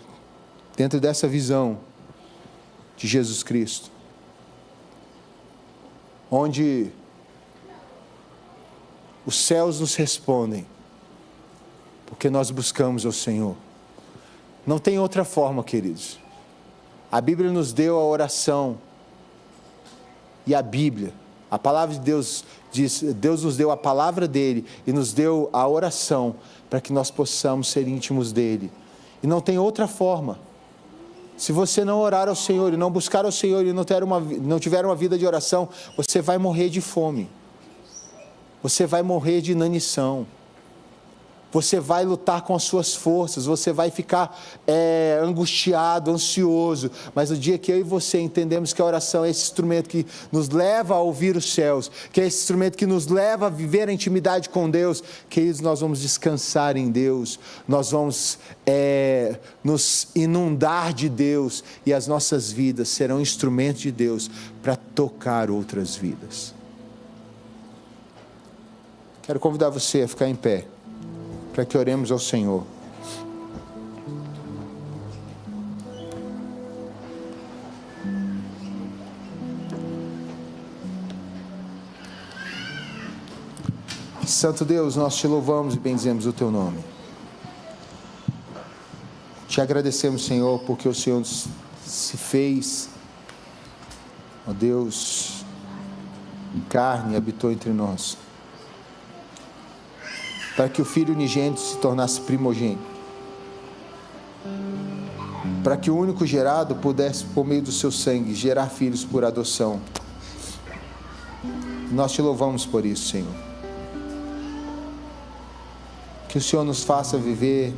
dentro dessa visão de Jesus Cristo, onde os céus nos respondem, porque nós buscamos ao Senhor. Não tem outra forma, queridos. A Bíblia nos deu a oração, e a Bíblia, a palavra de Deus diz, Deus nos deu a palavra dele e nos deu a oração para que nós possamos ser íntimos dele. E não tem outra forma. Se você não orar ao Senhor e não buscar ao Senhor e não tiver uma vida de oração, você vai morrer de fome. Você vai morrer de inanição. Você vai lutar com as suas forças, você vai ficar angustiado, ansioso. Mas no dia que eu e você entendemos que a oração é esse instrumento que nos leva a ouvir os céus, que é esse instrumento que nos leva a viver a intimidade com Deus, queridos, nós vamos descansar em Deus, nós vamos nos inundar de Deus, e as nossas vidas serão instrumentos de Deus para tocar outras vidas. Quero convidar você a ficar em pé, para que oremos ao Senhor. Santo Deus, nós te louvamos e bendizemos o teu nome. Te agradecemos, Senhor, porque o Senhor se fez, ó Deus, em carne e habitou entre nós, para que o Filho unigênito se tornasse primogênito, para que o único gerado pudesse, por meio do seu sangue, gerar filhos por adoção. Nós te louvamos por isso, Senhor. Que o Senhor nos faça viver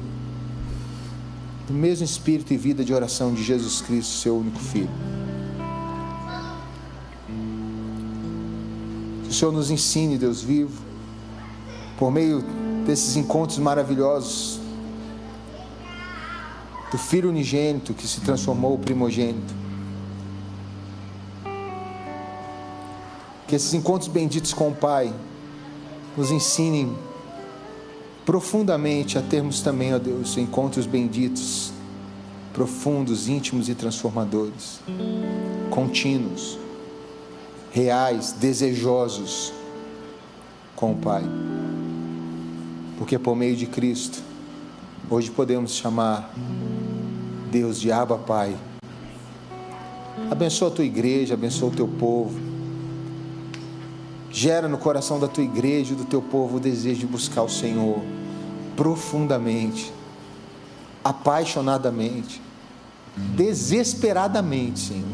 no mesmo espírito e vida de oração de Jesus Cristo, seu único Filho. Que o Senhor nos ensine, Deus vivo, por meio desses encontros maravilhosos do Filho unigênito que se transformou primogênito. Que esses encontros benditos com o Pai nos ensinem profundamente a termos também, ó Deus, encontros benditos, profundos, íntimos e transformadores, contínuos, reais, desejosos com o Pai. Porque por meio de Cristo, hoje podemos chamar Deus de Abba Pai. Abençoa a tua igreja, abençoa o teu povo. Gera no coração da tua igreja e do teu povo o desejo de buscar o Senhor profundamente, apaixonadamente, desesperadamente, Senhor,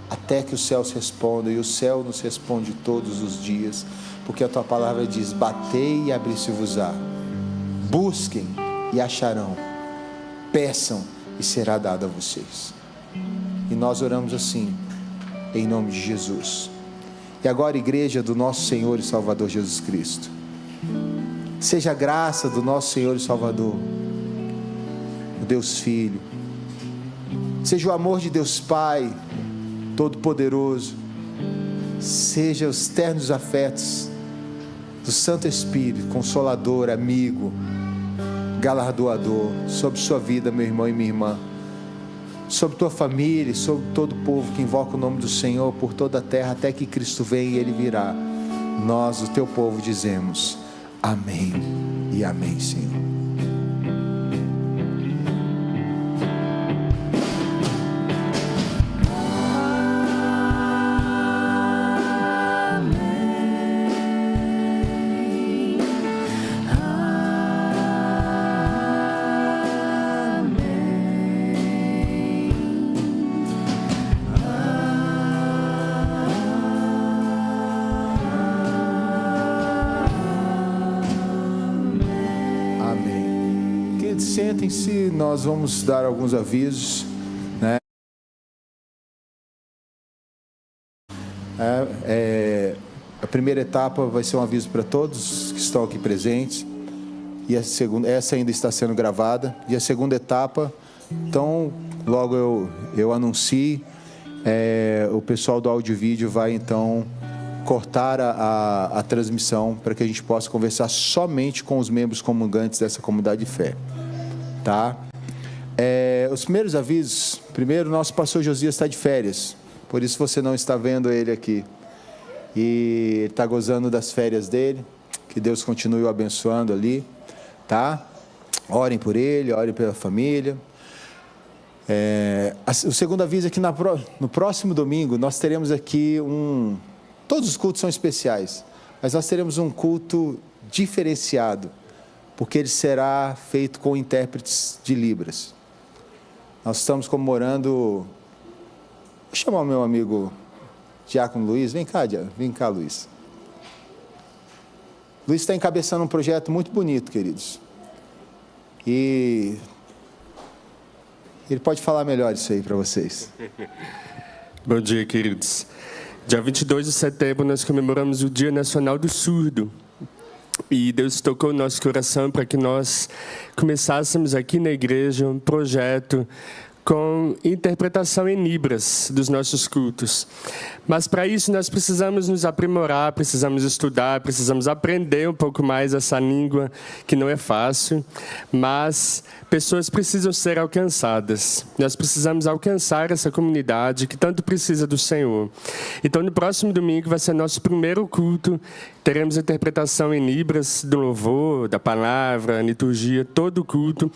até que os céus respondam, e o céu nos responde todos os dias, porque a tua palavra diz: batei e abri-se-vos-á, busquem e acharão, peçam e será dado a vocês. E nós oramos assim, em nome de Jesus. E agora, igreja do nosso Senhor e Salvador Jesus Cristo, seja a graça do nosso Senhor e Salvador, o Deus Filho, seja o amor de Deus Pai Todo-Poderoso, seja os ternos afetos do Santo Espírito, Consolador, amigo, galardoador, sobre sua vida, meu irmão e minha irmã, sobre tua família, sobre todo o povo que invoca o nome do Senhor por toda a terra, até que Cristo venha e Ele virá. Nós, o teu povo, dizemos amém e amém, Senhor. Sentem-se, nós vamos dar alguns avisos, né? A primeira etapa vai ser um aviso para todos que estão aqui presentes, e a segunda, essa ainda está sendo gravada, e a segunda etapa, então, logo eu anuncio, o pessoal do áudio e vídeo vai então cortar a transmissão, para que a gente possa conversar somente com os membros comungantes dessa comunidade de fé. Tá? Os primeiros avisos. Primeiro, nosso pastor Josias está de férias, por isso você não está vendo ele aqui, e ele está gozando das férias dele. Que Deus continue o abençoando ali, tá? Orem por ele, orem pela família. O segundo aviso é que no próximo domingo nós teremos aqui todos os cultos são especiais, mas nós teremos um culto diferenciado, porque ele será feito com intérpretes de Libras. Nós estamos comemorando... Vou chamar o meu amigo Diácono Luiz. Vem cá, Luiz. Luiz está encabeçando um projeto muito bonito, queridos. E ele pode falar melhor isso aí para vocês. Bom dia, queridos. Dia 22 de setembro nós comemoramos o Dia Nacional do Surdo. E Deus tocou o nosso coração para que nós começássemos aqui na igreja um projeto com interpretação em Libras dos nossos cultos. Mas para isso nós precisamos nos aprimorar, precisamos estudar, precisamos aprender um pouco mais essa língua que não é fácil, mas pessoas precisam ser alcançadas. Nós precisamos alcançar essa comunidade que tanto precisa do Senhor. Então no próximo domingo vai ser nosso primeiro culto. Teremos interpretação em Libras do louvor, da palavra, a liturgia, todo o culto.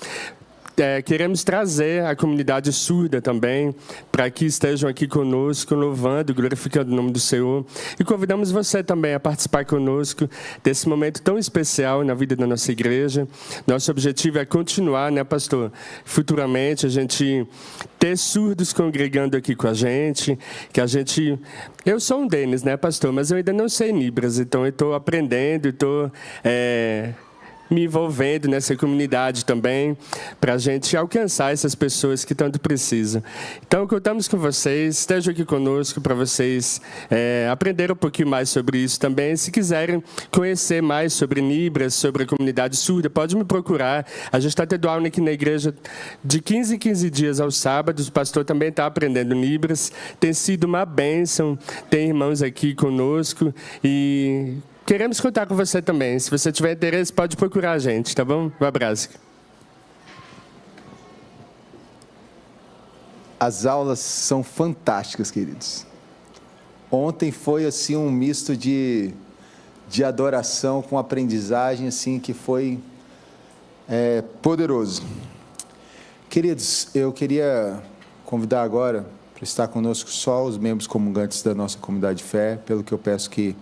Queremos trazer a comunidade surda também, para que estejam aqui conosco, louvando, glorificando o nome do Senhor. E convidamos você também a participar conosco desse momento tão especial na vida da nossa igreja. Nosso objetivo é continuar, né, pastor? Futuramente, a gente ter surdos congregando aqui com a gente, que a gente... Eu sou um deles, né, pastor? Mas eu ainda não sei Libras, então eu estou aprendendo, estou... me envolvendo nessa comunidade também, para a gente alcançar essas pessoas que tanto precisam. Então, contamos com vocês, estejam aqui conosco para vocês aprenderem um pouquinho mais sobre isso também. Se quiserem conhecer mais sobre Libras, sobre a comunidade surda, pode me procurar. A gente está tendo aula aqui na igreja de 15 em 15 dias aos sábados. O pastor também está aprendendo Libras. Tem sido uma bênção, tem irmãos aqui conosco e... queremos contar com você também. Se você tiver interesse, pode procurar a gente, tá bom? Um abraço. As aulas são fantásticas, queridos. Ontem foi assim um misto de adoração com aprendizagem, assim, que foi poderoso. Queridos, eu queria convidar agora para estar conosco só os membros comungantes da nossa comunidade de fé, pelo que eu peço que